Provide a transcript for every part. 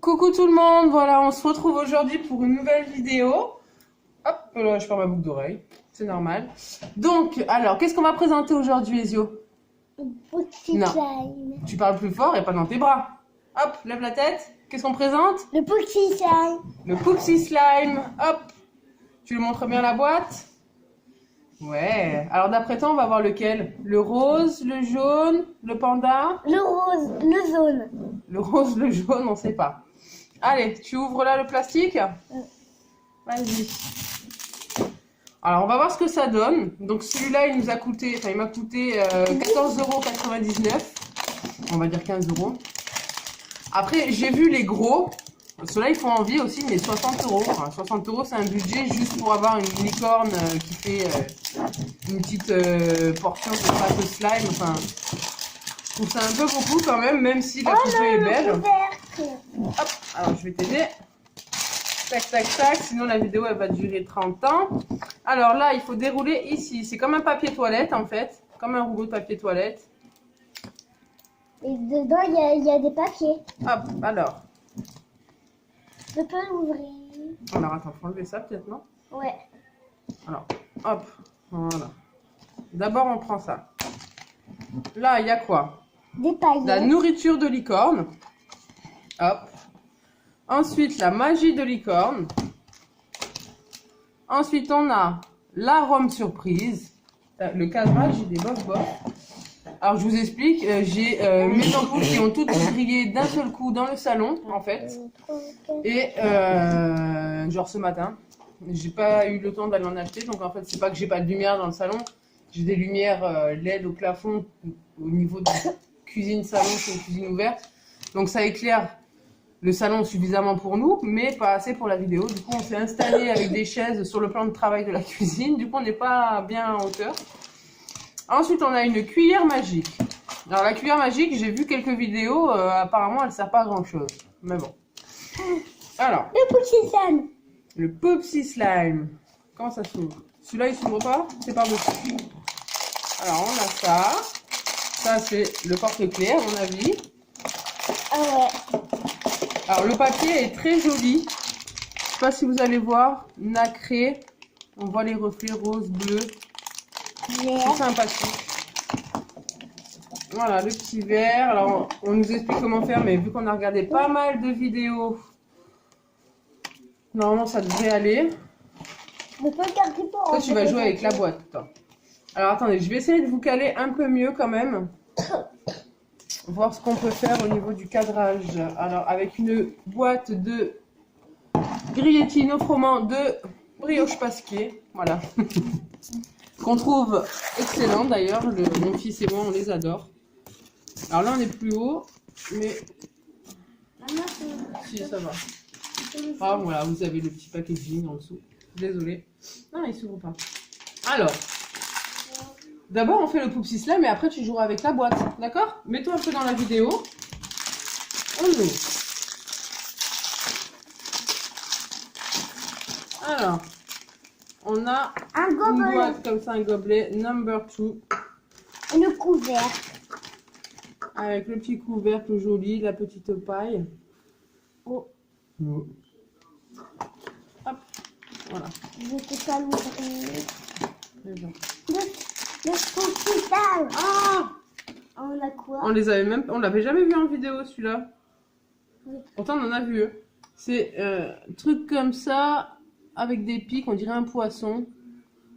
Coucou tout le monde, voilà, on se retrouve aujourd'hui pour une nouvelle vidéo. Hop, là, je perds ma boucle d'oreille, c'est normal. Donc, alors, qu'est-ce qu'on va présenter aujourd'hui, Ezio? Poupsy Slime. Tu parles plus fort et pas dans tes bras. Hop, lève la tête. Qu'est-ce qu'on présente? Le Poupsy Slime. Le Poupsy Slime. Hop, tu lui montres bien la boîte? Ouais, alors d'après toi, on va voir lequel? Le rose, le jaune, le panda? Le rose, le jaune. Le rose, le jaune, on sait pas. Allez, tu ouvres là le plastique? Vas-y. Alors, on va voir ce que ça donne. Donc, celui-là, il m'a coûté 14,99 €. On va dire 15 €. Après, j'ai vu les gros. Ceux-là, ils font envie aussi, mais 60 €. Enfin, 60 €, c'est un budget juste pour avoir une licorne qui fait une petite portion de pâte slime. Enfin, je trouve ça un peu beaucoup quand même si la poupée est belle. Hop, alors je vais t'aider. Tac, tac, tac, sinon la vidéo elle va durer 30 ans. Alors là, il faut dérouler ici. C'est comme un papier toilette en fait. Comme un rouleau de papier toilette. Et dedans, il y a des papiers. Hop, alors. Je peux l'ouvrir. Alors attends, faut enlever ça peut-être, non? Ouais. Alors, hop, voilà. D'abord, on prend ça. Là, il y a quoi? Des paillettes. La nourriture de licorne. Hop. Ensuite, la magie de licorne. Ensuite, on a l'arôme surprise. Le cadrage, j'ai des bof. Alors, je vous explique. J'ai mes ampoules qui ont toutes brillé d'un seul coup dans le salon, en fait. Et, genre ce matin, j'ai pas eu le temps d'aller en acheter. Donc, en fait, c'est pas que j'ai pas de lumière dans le salon. J'ai des lumières LED au plafond au niveau de la cuisine salon, c'est une cuisine ouverte. Donc, ça éclaire le salon suffisamment pour nous, mais pas assez pour la vidéo. Du coup, on s'est installé avec des chaises sur le plan de travail de la cuisine. Du coup, on n'est pas bien en hauteur. Ensuite, on a une cuillère magique. Alors, la cuillère magique, j'ai vu quelques vidéos. Apparemment, elle ne sert pas à grand-chose. Mais bon. Alors. Le Poupsy Slime. Le Poupsy Slime. Comment ça s'ouvre? Celui-là, il s'ouvre pas? C'est par dessus. Alors, on a ça. Ça, c'est le porte-clés, à mon avis. Ah ouais. Alors, le papier est très joli. Je sais pas si vous allez voir. Nacré. On voit les reflets rose, bleu. C'est sympathique. Voilà, le petit verre. Alors, on nous explique comment faire, mais vu qu'on a regardé pas mal de vidéos, normalement, ça devrait aller. Je peux le garder pour Toi, tu vas jouer avec la boîte. Toi. Alors, attendez, je vais essayer de vous caler un peu mieux quand même. Voir ce qu'on peut faire au niveau du cadrage. Alors, avec une boîte de grillettine au froment de brioche pasquier. Voilà. Qu'on trouve excellent d'ailleurs. Mon fils et moi, on les adore. Alors là, on est plus haut. Mais si, ça va. Ah, voilà, vous avez le petit packaging en dessous. Désolée. Non, il s'ouvre pas. Alors. D'abord, on fait le Poupsy Slime et après, tu joueras avec la boîte. D'accord? Mets-toi un peu dans la vidéo. On ouvre. Alors, on a une boîte comme ça, un gobelet number 2. Et le couvercle. Avec le petit couvercle joli, la petite paille. Oh. Oh. Hop, voilà. Je peux pas l'ouvrir. Déjà. Le Poupsy Slime. Ah! On a quoi? On l'avait jamais vu en vidéo celui-là. Oui. Pourtant on en a vu. C'est truc comme ça avec des pics, on dirait un poisson.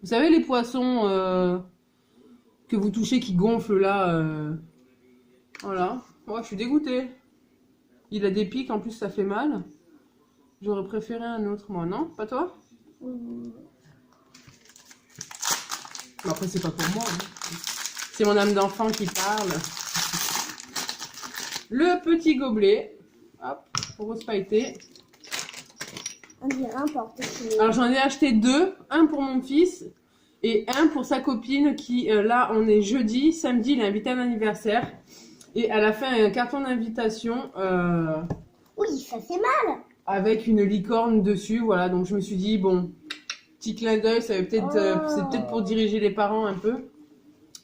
Vous savez les poissons que vous touchez qui gonflent là. Voilà. Ouais, je suis dégoûtée. Il a des pics, en plus ça fait mal. J'aurais préféré un autre moi, non? Pas toi? Bon, après c'est pas pour moi. Hein. C'est mon âme d'enfant qui parle. Le petit gobelet. Hop, rose pailleté. On dirait un porte-clés. Alors j'en ai acheté deux. Un pour mon fils et un pour sa copine qui, là on est jeudi. Samedi il est invité à un anniversaire. Et elle a fait un carton d'invitation. Oui, ça fait mal. Avec une licorne dessus. Voilà, donc je me suis dit, bon, petit clin d'œil, c'est peut-être pour diriger les parents un peu.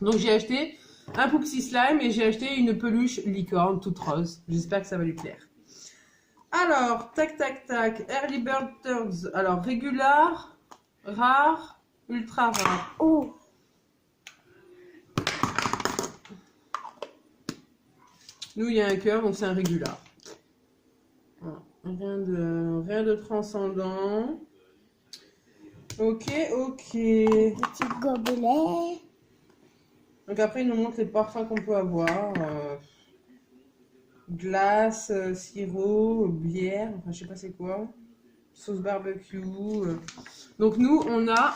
Donc j'ai acheté un Poupsy Slime et j'ai acheté une peluche licorne toute rose. J'espère que ça va lui plaire. Alors, tac, tac, tac. Early Bird Turds. Alors, régular, rare, ultra rare. Oh. Nous, il y a un cœur, donc c'est un régular. Voilà. Rien de transcendant. Ok, ok. Petit gobelet. Donc après, il nous montre les parfums qu'on peut avoir. Glace, sirop, bière, enfin je sais pas c'est quoi. Sauce barbecue. Donc nous, on a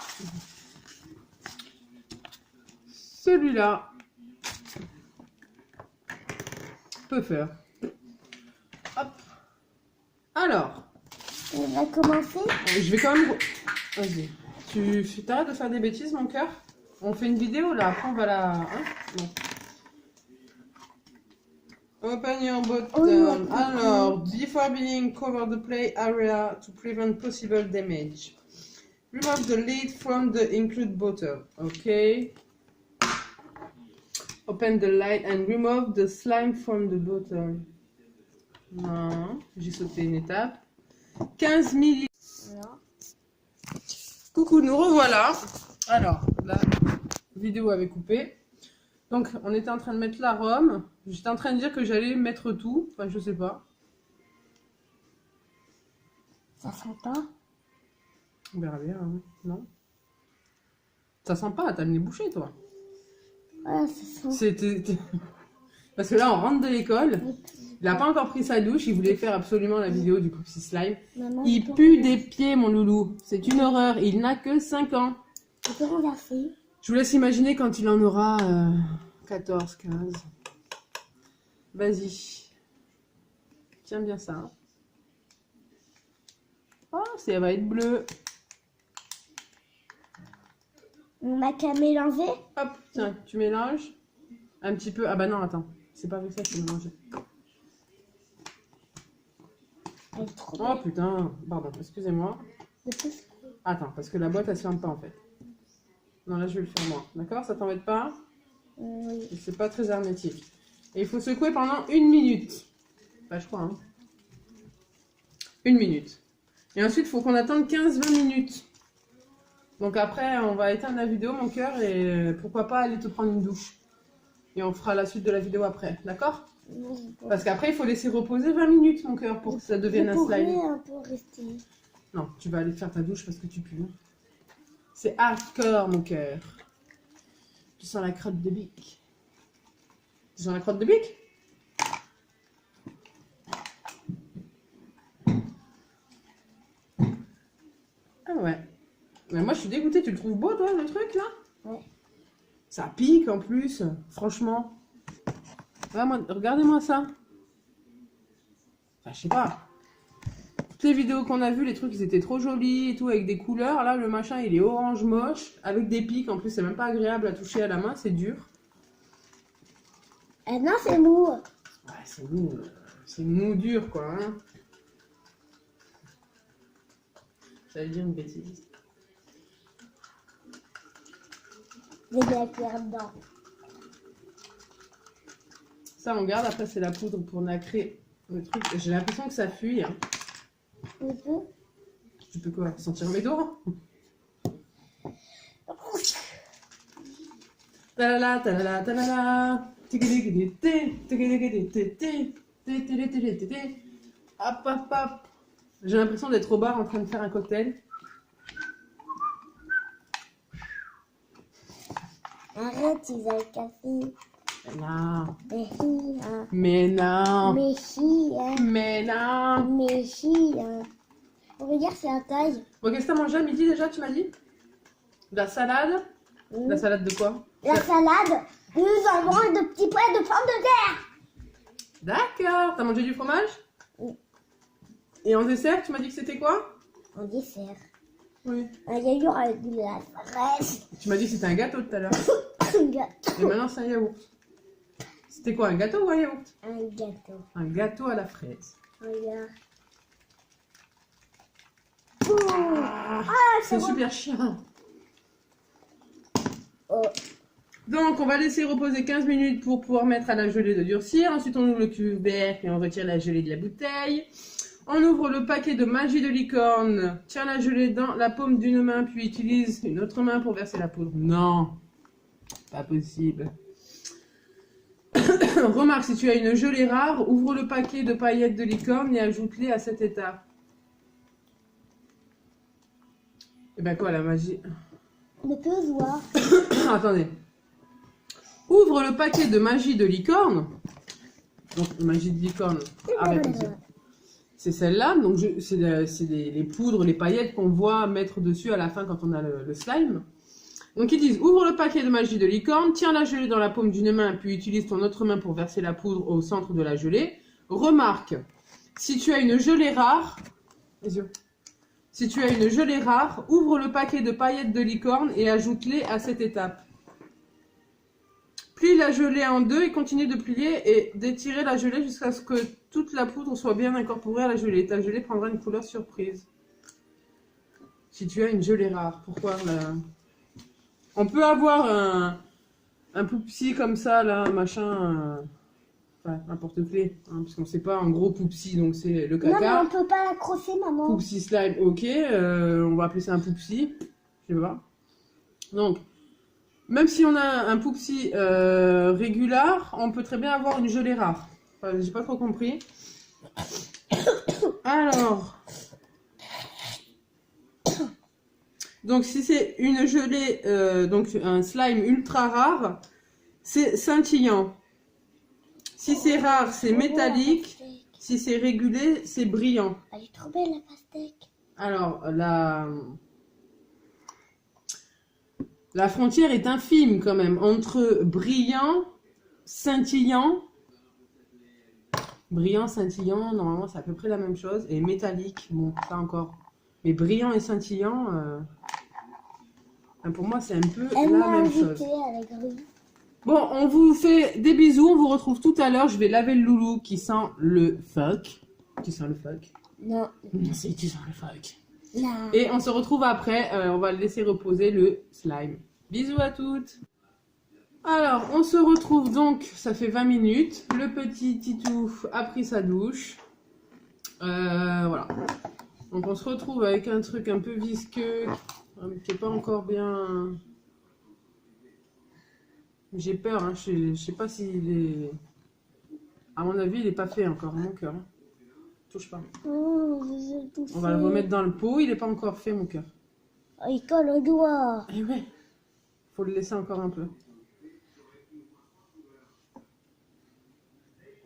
celui-là. Peut faire. Hop. Alors, On va commencer. je vais quand même... Vas-y. Tu t'arrêtes de faire des bêtises, mon cœur? On fait une vidéo là, après on va la... Hein bon. Open your button. Alors, before being cover the play area to prevent possible damage. Remove the lid from the include bottle. Okay. Open the light and remove the slime from the bottle. Non, j'ai sauté une étape. 15 ml. Non. Coucou, nous revoilà. Alors, la vidéo avait coupé. Donc, on était en train de mettre l'arôme. J'étais en train de dire que j'allais mettre tout. Enfin, je sais pas. Ça sent pas. On verra bien, hein. Non? Ça sent pas, t'as le nez bouché, toi. Voilà, ça sent. C'était... Parce que là, on rentre de l'école. Il a pas encore pris sa douche. Il voulait faire absolument la vidéo du Cookie Slime. Maman, Il pue des pieds, mon loulou. C'est une horreur. Il n'a que 5 ans. Tu peux renverser. Je vous laisse imaginer quand il en aura 14, 15. Vas-y. Tiens bien ça. Oh, ça va être bleu. On n'a qu'à mélanger. Hop, tiens, tu mélanges. Un petit peu. Ah bah non, attends. C'est pas avec ça qu'il faut mélanger. Elle est trop Oh putain. Pardon, excusez-moi. belle. De plus. Attends, parce que la boîte, elle se ferme pas en fait. Non, là, je vais le faire moi. D'accord? Ça t'embête pas? Oui. C'est pas très hermétique. Et il faut secouer pendant 1 minute. Bah, je crois, hein. 1 minute. Et ensuite, il faut qu'on attende 15-20 minutes. Donc après, on va éteindre la vidéo, mon cœur, et pourquoi pas aller te prendre une douche. Et on fera la suite de la vidéo après, d'accord? Oui. Parce qu'après, il faut laisser reposer 20 minutes, mon cœur, pour que ça devienne un slime. un peu rester. Non, tu vas aller te faire ta douche parce que tu pues. C'est hardcore, mon cœur. Tu sens la crotte de bique. Tu sens la crotte de bique? Ah ouais. Mais moi, je suis dégoûtée. Tu le trouves beau, toi, le truc, là? Ouais. Ça pique, en plus. Franchement. Ouais, regardez-moi ça. Enfin, je sais pas. Toutes les vidéos qu'on a vues, les trucs, ils étaient trop jolis et tout, avec des couleurs. Là, le machin, il est orange moche, avec des pics. En plus, c'est même pas agréable à toucher à la main, c'est dur. Ah non, c'est mou. Ouais, c'est mou dur, quoi. Hein. J'allais dire une bêtise. J'ai de la cuillère dedans. Ça, on garde. Après, c'est la poudre pour nacrer le truc. J'ai l'impression que ça fuit. Hein. Tu peux. Tu peux quoi? Sentir mes doigts? Talala, talala, talala. Hop, hop, hop. J'ai l'impression d'être au bar en train de faire un cocktail. Arrête, ils ont le café. Non. Mais si, hein. Mais non. Mais si, hein. Mais non. Mais si, hein. Regarde, c'est la taille. Bon, qu'est-ce que t'as mangé à midi déjà, tu m'as dit? De la salade? La salade de quoi? La salade, nous avons de petits pois de pommes de terre. D'accord. T'as mangé du fromage? Oui. Et en dessert, tu m'as dit que c'était quoi? En dessert. Oui. Un yaourt avec de la fraise. Tu m'as dit que c'était un gâteau tout à l'heure. Un gâteau. Et maintenant, c'est un yaourt. C'était quoi, un gâteau ou un yaourt? Un gâteau. Un gâteau à la fraise. Regarde. Ah, c'est super chiant. Oh. Donc, on va laisser reposer 15 minutes pour pouvoir mettre à la gelée de durcir. Ensuite, on ouvre le couvercle et on retire la gelée de la bouteille. On ouvre le paquet de magie de licorne. Tiens la gelée dans la paume d'une main, puis utilise une autre main pour verser la poudre. Non, pas possible. Remarque, si tu as une gelée rare, ouvre le paquet de paillettes de licorne et ajoute-les à cette étape. Et ben quoi, la magie? Ne peut voir. Attendez. Ouvre le paquet de magie de licorne. Donc, magie de licorne. C'est celle-là. Donc, c'est les poudres, les paillettes qu'on voit mettre dessus à la fin quand on a le slime. Donc, ils disent, ouvre le paquet de magie de licorne, tiens la gelée dans la paume d'une main, puis utilise ton autre main pour verser la poudre au centre de la gelée. Remarque, si tu as une gelée rare, si tu as une gelée rare, ouvre le paquet de paillettes de licorne et ajoute-les à cette étape. Plie la gelée en deux et continue de plier et d'étirer la gelée jusqu'à ce que toute la poudre soit bien incorporée à la gelée. Ta gelée prendra une couleur surprise. Si tu as une gelée rare, pourquoi la... On peut avoir un poupsi comme ça, là, machin, enfin, n'importe clé, hein, parce qu'on sait pas, un gros poupsi, donc c'est le caca. Non, mais on peut pas l'accrocher, maman. Poupsi slime, ok, on va appeler ça un poupsi, je sais pas. Donc, même si on a un poupsi régulier, on peut très bien avoir une gelée rare. Enfin, j'ai pas trop compris. Alors... Donc, si c'est une gelée, donc un slime ultra rare, c'est scintillant. Si c'est rare, c'est métallique. Si c'est régulier, c'est brillant. Elle est trop belle, la pastèque. Alors, la frontière est infime quand même entre brillant, scintillant. Brillant, scintillant, normalement, c'est à peu près la même chose. Et métallique, bon, ça encore. Mais brillant et scintillant... pour moi, c'est un peu la même chose. À la grille. Bon, on vous fait des bisous. On vous retrouve tout à l'heure. Je vais laver le loulou qui sent le fuck. Qui sent le fuck? Non. Si, tu sens le fuck. Non. Et on se retrouve après. On va laisser reposer le slime. Bisous à toutes. Alors, on se retrouve donc. Ça fait 20 minutes. Le petit Titou a pris sa douche. Voilà. Donc, on se retrouve avec un truc un peu visqueux. Qui n'est pas encore bien... J'ai peur, hein. Je sais pas s'il est... À mon avis, il n'est pas fait encore, mon cœur. Hein. Touche pas. Oh, on va le remettre dans le pot, il n'est pas encore fait, mon cœur. Oh, il colle au doigt. Eh ouais, faut le laisser encore un peu.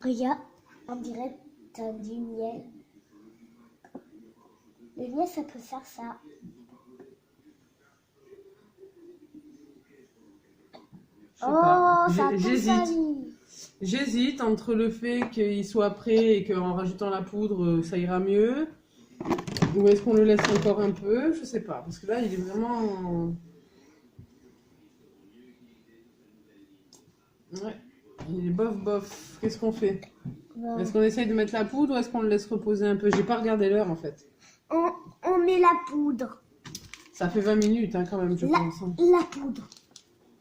Regarde, on dirait que t'as du miel. Le miel, ça peut faire ça. Oh, ça J'hésite entre le fait qu'il soit prêt et qu'en rajoutant la poudre, ça ira mieux. Ou est-ce qu'on le laisse encore un peu? Je sais pas. Parce que là, il est vraiment... Ouais. Il est bof bof. Qu'est-ce qu'on fait? Ouais. Est-ce qu'on essaye de mettre la poudre ou est-ce qu'on le laisse reposer un peu? J'ai pas regardé l'heure en fait. On met la poudre. Ça fait 20 minutes hein, quand même, je pense. Hein. La poudre.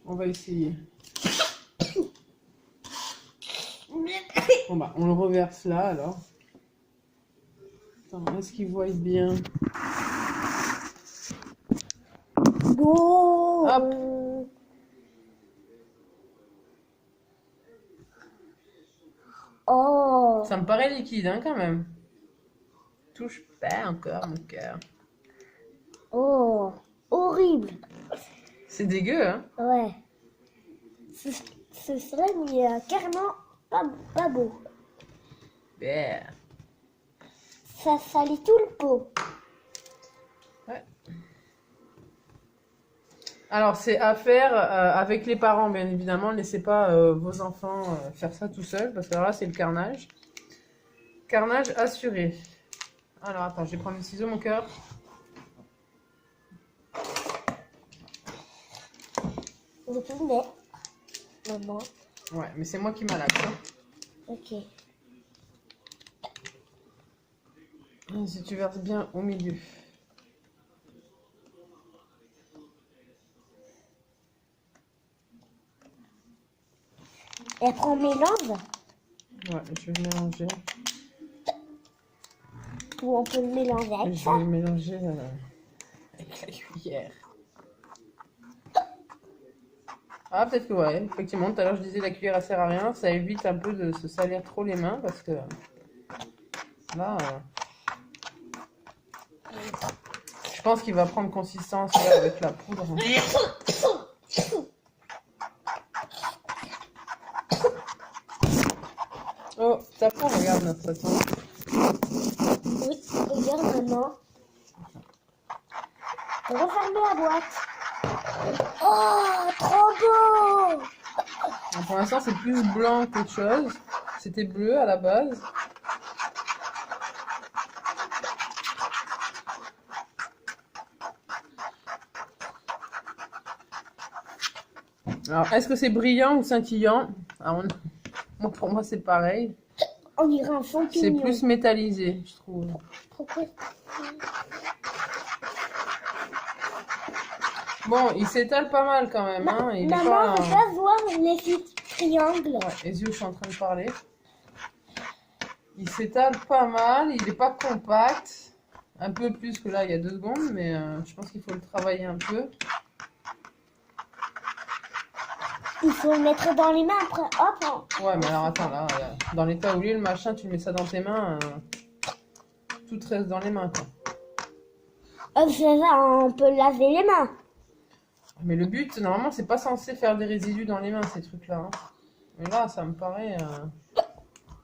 On va essayer. Bon bah, on le reverse là alors. Attends, est-ce qu'il voit bien? Bon. Hop. Oh. Ça me paraît liquide hein, quand même. Touche pas encore mon cœur. Oh. Horrible. C'est dégueu hein. Ouais. Ce slime, il est carrément pas beau. Yeah. Ça salit tout le pot. Ouais. Alors, c'est à faire avec les parents, bien évidemment. Ne laissez pas vos enfants faire ça tout seuls, parce que là, c'est le carnage. Carnage assuré. Alors, attends, je vais prendre les ciseaux, mon cœur. Je peux le mettre. Maman. Ouais, mais c'est moi qui malaxe. Hein. Ok. Si tu verses bien au milieu. Et après, on mélange. Ouais, je vais mélanger. ou on peut le mélanger avec Je ça. vais le mélanger avec la cuillère. Ah, peut-être que ouais, effectivement, tout à l'heure je disais la cuillère elle sert à rien, ça évite un peu de se salir trop les mains parce que là, je pense qu'il va prendre consistance là, avec la poudre. Oh, ça prend, regarde notre façon. Oui, regarde maman. Refermer la boîte. Oh, trop beau! Alors, pour l'instant, c'est plus blanc qu'autre chose. C'était bleu à la base. Alors, est-ce que c'est brillant ou scintillant? Alors, moi, pour moi, c'est pareil. On dirait un C'est champignon. plus métallisé, je trouve. Pourquoi? Bon, il s'étale pas mal quand même. Hein. Il est Maman, pas... on peut pas voir les petits triangles. Ouais, les yeux, je suis en train de parler. Il s'étale pas mal, il est pas compact. Un peu plus que là, il y a 2 secondes, mais je pense qu'il faut le travailler un peu. Il faut le mettre dans les mains après. Hop. Ouais, mais alors attends, là, dans l'état où il est, le machin, tu mets ça dans tes mains, tout reste dans les mains, quoi. Ça va, on peut laver les mains. Mais le but, normalement, c'est pas censé faire des résidus dans les mains, ces trucs-là. Hein. Mais là, ça me paraît...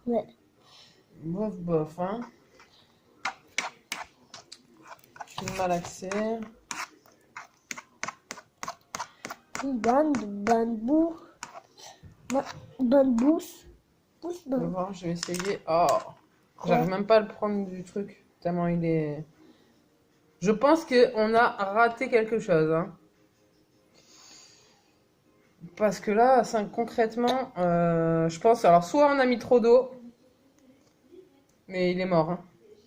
Ouais. Bof, bof, hein. Je suis malaxé. Bonne boue. Bonne bouche. Je vais voir, je vais essayer. Oh, j'arrive même pas à le prendre du truc, tellement il est... Je pense qu'on a raté quelque chose, hein. Parce que là, concrètement, je pense... Alors, soit on a mis trop d'eau, mais il est mort, hein.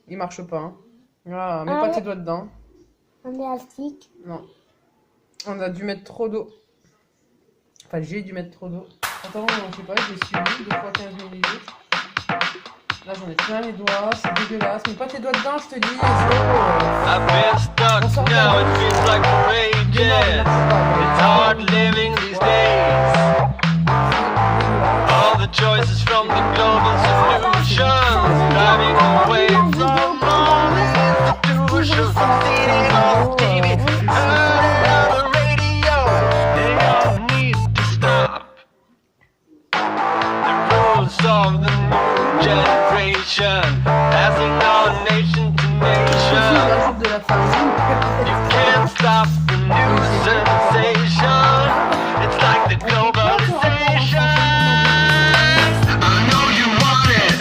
Il marche pas, hein. Voilà, mets pas tes doigts dedans. Un élastique. Non. On a dû mettre trop d'eau. Enfin, j'ai dû mettre trop d'eau. Attends, je sais pas, j'ai suivi 2 fois 15 ml. Là, j'en ai plein les doigts, c'est dégueulasse. Mets pas tes doigts dedans, je te dis. I've been stuck now, it feels like rages. It's hard living these days. All the choices from the global solutions, driving away from all the institutions. I'm seeing on TV, heard it on the radio. They all need to stop. The rules of the new generation, passing our nation to nation. J'ajoute de la farine. You can't stop the new sensation. It's like the globalization. I know you want it.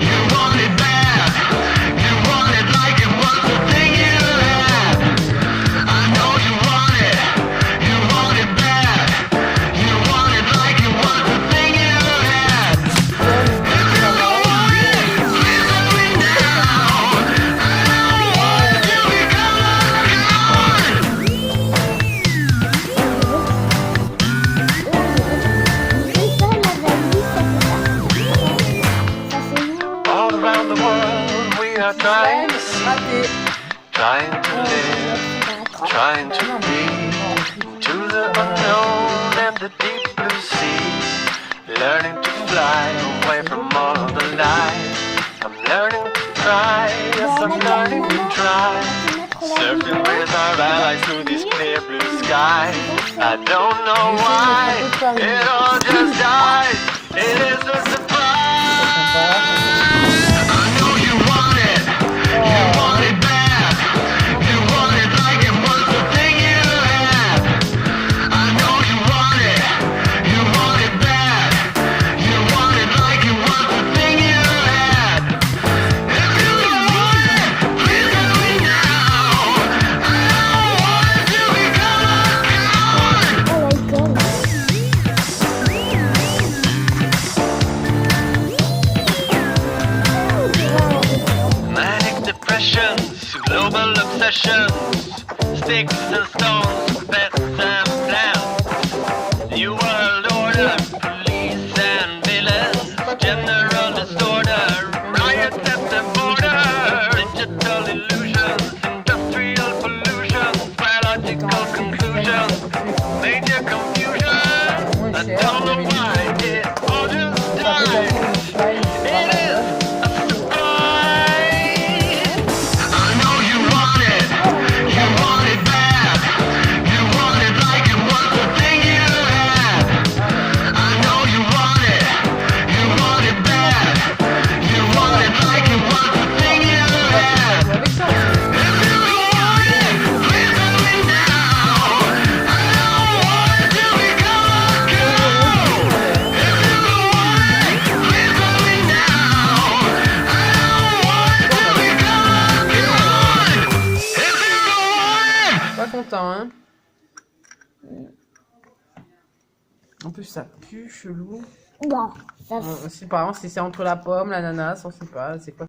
You want it bad. You want it like it was the thing you had. I know you want it. You want it bad. You want it like it was the thing you had. If you don't want it, please let me down. I don't want it till we come all around the world. We are trying to see, Raté. trying to live, trying to be to the unknown and the deep blue sea. Learning to fly away from all the lies. I'm learning to try, yes, I'm learning to try. Surfing with our allies through these clear blue skies. I don't know why it all just dies. It is a surprise. I know you want it. You want it bad. You want it like it was the thing you had. I know you want it. You want it bad. You want it like it was the thing you had. If you don't want it, please let me know. I don't want it till we come on. Oh my god. Manic depressions, global obsessions, sticks and stones, pets and plants. New world order, police and villains, general disorder, riots at the border, longtemps, hein. En plus, ça pue, chelou. Bon, ça C'est pas, si c'est entre la pomme, l'ananas, on sait pas, c'est quoi.